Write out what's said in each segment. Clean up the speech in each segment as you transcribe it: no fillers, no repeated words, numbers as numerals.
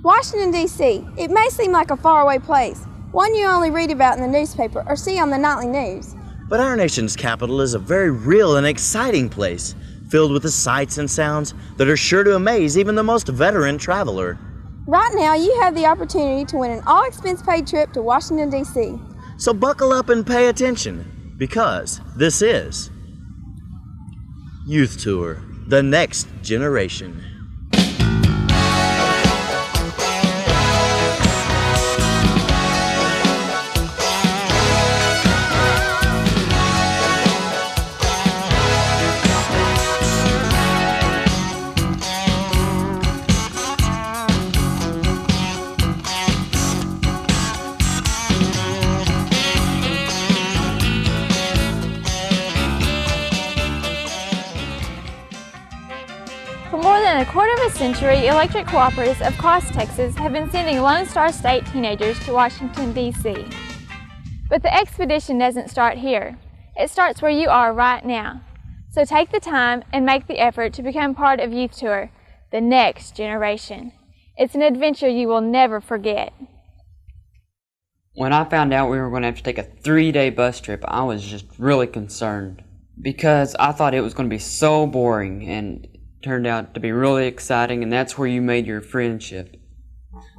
Washington, D.C. It may seem like a faraway place, one you only read about in the newspaper or see on the nightly news. But our nation's capital is a very real and exciting place, filled with the sights and sounds that are sure to amaze even the most veteran traveler. Right now, you have the opportunity to win an all-expense-paid trip to Washington, D.C. So buckle up and pay attention, because this is Youth Tour, the next generation. For more than a quarter of a century, electric cooperatives across Texas have been sending Lone Star State teenagers to Washington, D.C. But the expedition doesn't start here. It starts where you are right now. So take the time and make the effort to become part of Youth Tour, the next generation. It's an adventure you will never forget. When I found out we were going to have to take a 3-day bus trip, I was just really concerned because I thought it was going to be so boring, and turned out to be really exciting, and that's where you made your friendship.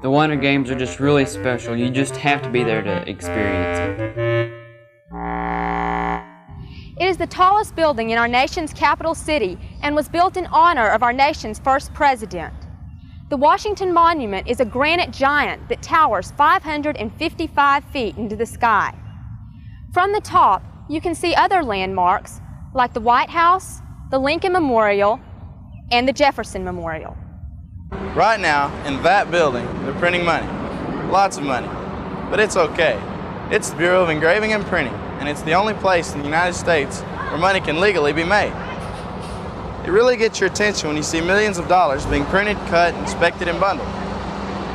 The Winter Games are just really special. You just have to be there to experience it. It is the tallest building in our nation's capital city and was built in honor of our nation's first president. The Washington Monument is a granite giant that towers 555 feet into the sky. From the top, you can see other landmarks like the White House, the Lincoln Memorial, and the Jefferson Memorial. Right now, in that building, they're printing money. Lots of money. But it's okay. It's the Bureau of Engraving and Printing, and it's the only place in the United States where money can legally be made. It really gets your attention when you see millions of dollars being printed, cut, inspected, and bundled.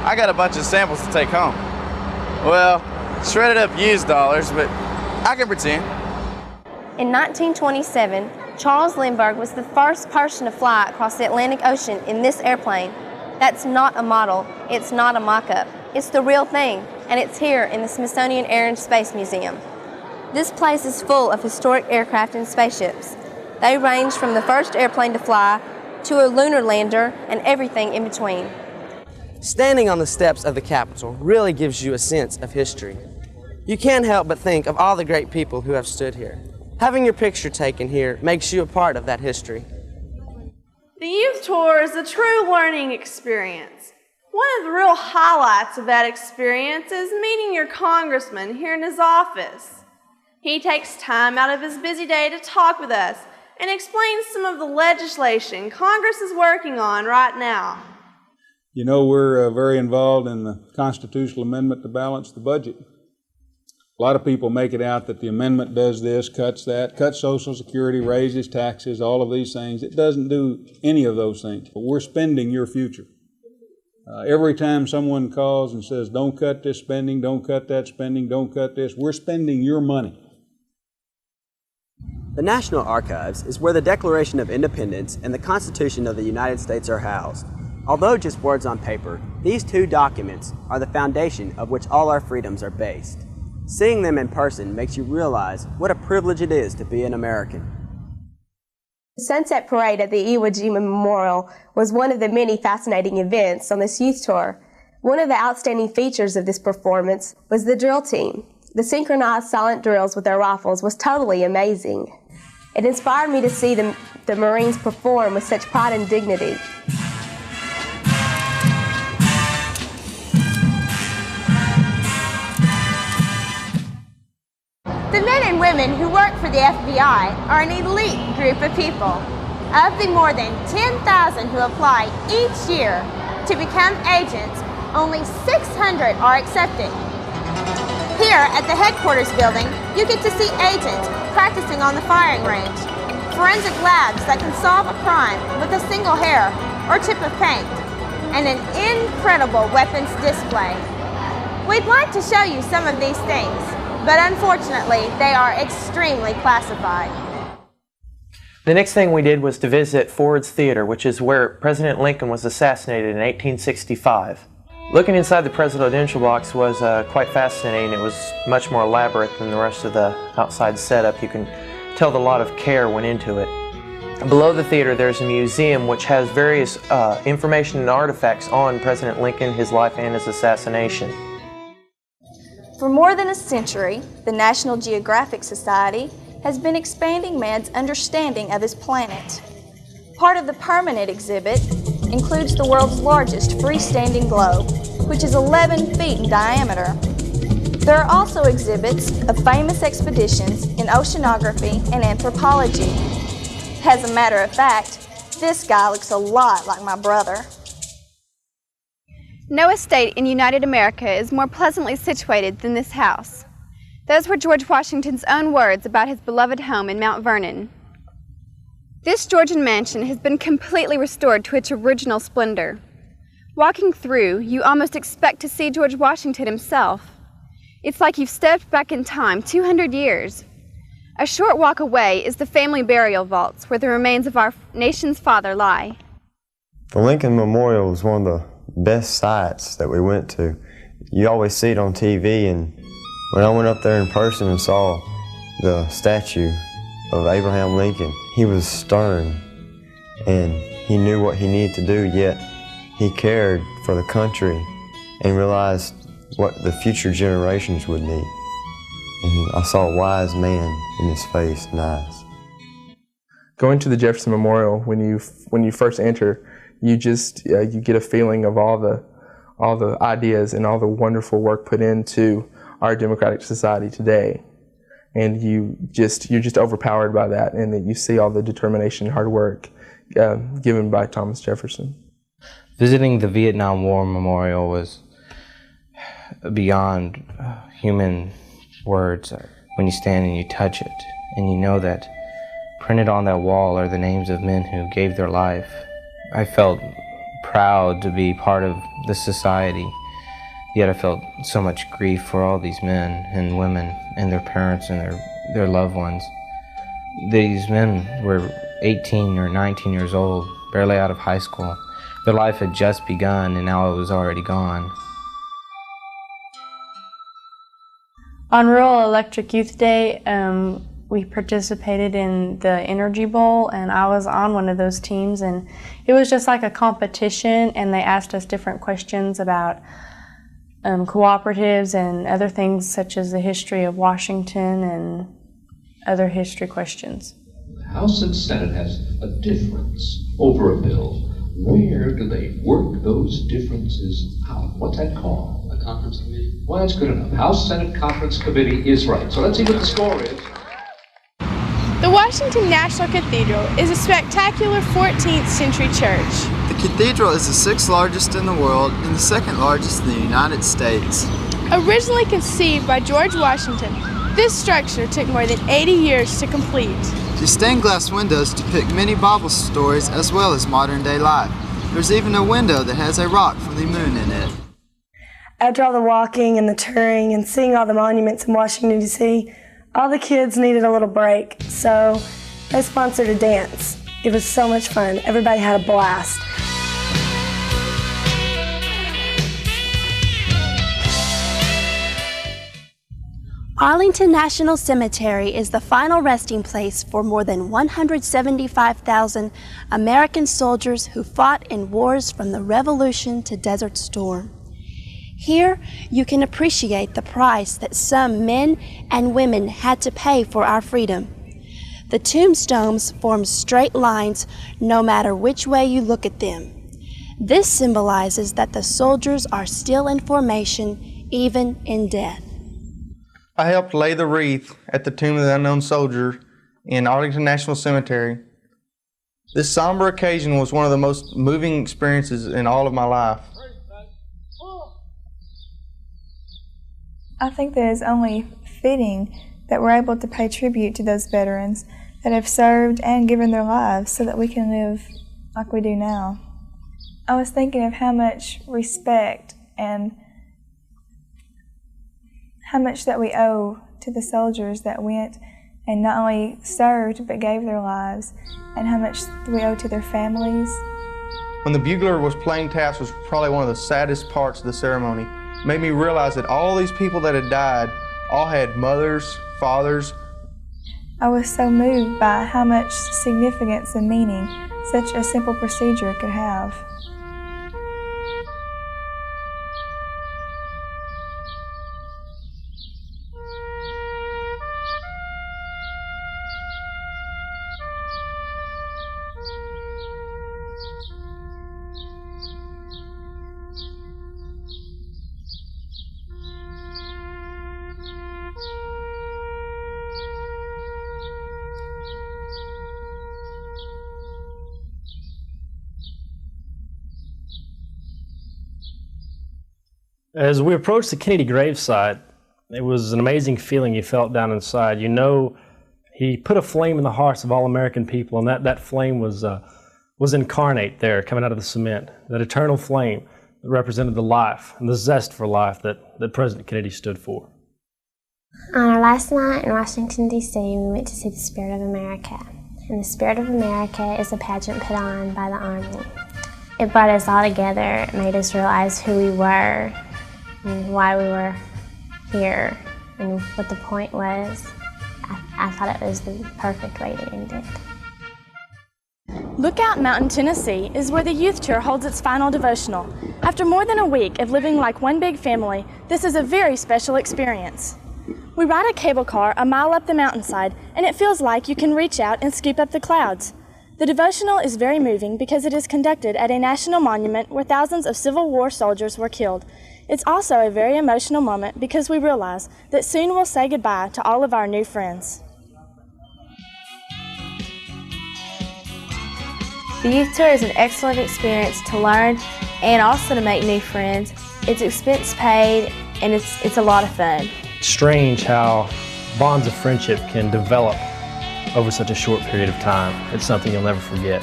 I got a bunch of samples to take home. Well, shredded up used dollars, but I can pretend. In 1927, Charles Lindbergh was the first person to fly across the Atlantic Ocean in this airplane. That's not a model, it's not a mock-up. It's the real thing, and it's here in the Smithsonian Air and Space Museum. This place is full of historic aircraft and spaceships. They range from the first airplane to fly to a lunar lander and everything in between. Standing on the steps of the Capitol really gives you a sense of history. You can't help but think of all the great people who have stood here. Having your picture taken here makes you a part of that history. The Youth Tour is a true learning experience. One of the real highlights of that experience is meeting your congressman here in his office. He takes time out of his busy day to talk with us and explain some of the legislation Congress is working on right now. You know, we're very involved in the constitutional amendment to balance the budget. A lot of people make it out that the amendment does this, cuts that, cuts Social Security, raises taxes, all of these things. It doesn't do any of those things, but we're spending your future. Every time someone calls and says, don't cut this spending, don't cut that spending, don't cut this, we're spending your money. The National Archives is where the Declaration of Independence and the Constitution of the United States are housed. Although just words on paper, these two documents are the foundation of which all our freedoms are based. Seeing them in person makes you realize what a privilege it is to be an American. The Sunset Parade at the Iwo Jima Memorial was one of the many fascinating events on this youth tour. One of the outstanding features of this performance was the drill team. The synchronized silent drills with their rifles was totally amazing. It inspired me to see the Marines perform with such pride and dignity. The men and women who work for the FBI are an elite group of people. Of the more than 10,000 who apply each year to become agents, only 600 are accepted. Here at the headquarters building, you get to see agents practicing on the firing range, forensic labs that can solve a crime with a single hair or tip of paint, and an incredible weapons display. We'd like to show you some of these things, but unfortunately, they are extremely classified. The next thing we did was to visit Ford's Theater, which is where President Lincoln was assassinated in 1865. Looking inside the presidential box was quite fascinating. It was much more elaborate than the rest of the outside setup. You can tell that a lot of care went into it. Below the theater there's a museum which has various information and artifacts on President Lincoln, his life, and his assassination. For more than a century, the National Geographic Society has been expanding man's understanding of his planet. Part of the permanent exhibit includes the world's largest freestanding globe, which is 11 feet in diameter. There are also exhibits of famous expeditions in oceanography and anthropology. As a matter of fact, this guy looks a lot like my brother. No estate in United America is more pleasantly situated than this house. Those were George Washington's own words about his beloved home in Mount Vernon. This Georgian mansion has been completely restored to its original splendor. Walking through, you almost expect to see George Washington himself. It's like you've stepped back in time 200 years. A short walk away is the family burial vaults where the remains of our nation's father lie. The Lincoln Memorial was one of the best sites that we went to. You always see it on TV, and when I went up there in person and saw the statue of Abraham Lincoln, he was stern and he knew what he needed to do, yet he cared for the country and realized what the future generations would need. And I saw a wise man in his face and eyes. Going to the Jefferson Memorial, when you first enter, you get a feeling of all the ideas and all the wonderful work put into our democratic society today, and you're just overpowered by that, and that you see all the determination and hard work given by Thomas Jefferson. Visiting the Vietnam War Memorial was beyond human words. When you stand and you touch it, and you know that printed on that wall are the names of men who gave their life. I felt proud to be part of this society, yet I felt so much grief for all these men and women and their parents and their loved ones. These men were 18 or 19 years old, barely out of high school. Their life had just begun, and now it was already gone. On Rural Electric Youth Day, we participated in the Energy Bowl, and I was on one of those teams, and it was just like a competition, and they asked us different questions about cooperatives and other things such as the history of Washington and other history questions. The House and Senate has a difference over a bill. Where do they work those differences out? What's that called? A conference committee? Well, that's good enough. House Senate Conference Committee is right. So let's see what the score is. The Washington National Cathedral is a spectacular 14th century church. The cathedral is the 6th largest in the world and the 2nd largest in the United States. Originally conceived by George Washington, this structure took more than 80 years to complete. The stained glass windows depict many Bible stories as well as modern day life. There's even a window that has a rock from the moon in it. After all the walking and the touring and seeing all the monuments in Washington, D.C., all the kids needed a little break, so they sponsored a dance. It was so much fun. Everybody had a blast. Arlington National Cemetery is the final resting place for more than 175,000 American soldiers who fought in wars from the Revolution to Desert Storm. Here, you can appreciate the price that some men and women had to pay for our freedom. The tombstones form straight lines no matter which way you look at them. This symbolizes that the soldiers are still in formation even in death. I helped lay the wreath at the Tomb of the Unknown Soldier in Arlington National Cemetery. This somber occasion was one of the most moving experiences in all of my life. I think that it's only fitting that we're able to pay tribute to those veterans that have served and given their lives so that we can live like we do now. I was thinking of how much respect and how much that we owe to the soldiers that went and not only served but gave their lives, and how much we owe to their families when the bugler was playing taps was probably one of the saddest parts of the ceremony. It made me realize that all these people that had died all had mothers, fathers. I was so moved by how much significance and meaning such a simple procedure could have. As we approached the Kennedy gravesite, it was an amazing feeling you felt down inside. You know, he put a flame in the hearts of all American people, and that flame was incarnate there, coming out of the cement. That eternal flame that represented the life and the zest for life that President Kennedy stood for. On our last night in Washington, D.C., we went to see the Spirit of America. And the Spirit of America is a pageant put on by the Army. It brought us all together. It made us realize who we were and why we were here and what the point was. I thought it was the perfect way to end it. Lookout Mountain, Tennessee is where the Youth Tour holds its final devotional. After more than a week of living like one big family, this is a very special experience. We ride a cable car a mile up the mountainside, and it feels like you can reach out and scoop up the clouds. The devotional is very moving because it is conducted at a national monument where thousands of Civil War soldiers were killed. It's also a very emotional moment because we realize that soon we'll say goodbye to all of our new friends. The Youth Tour is an excellent experience to learn and also to make new friends. It's expense paid and it's a lot of fun. It's strange how bonds of friendship can develop over such a short period of time. It's something you'll never forget.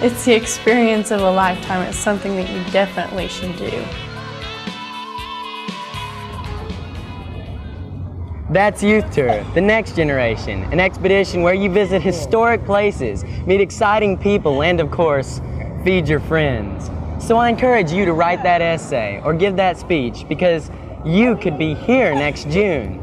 It's the experience of a lifetime. It's something that you definitely should do. That's Youth Tour, the next generation, an expedition where you visit historic places, meet exciting people, and of course, feed your friends. So I encourage you to write that essay or give that speech because you could be here next June.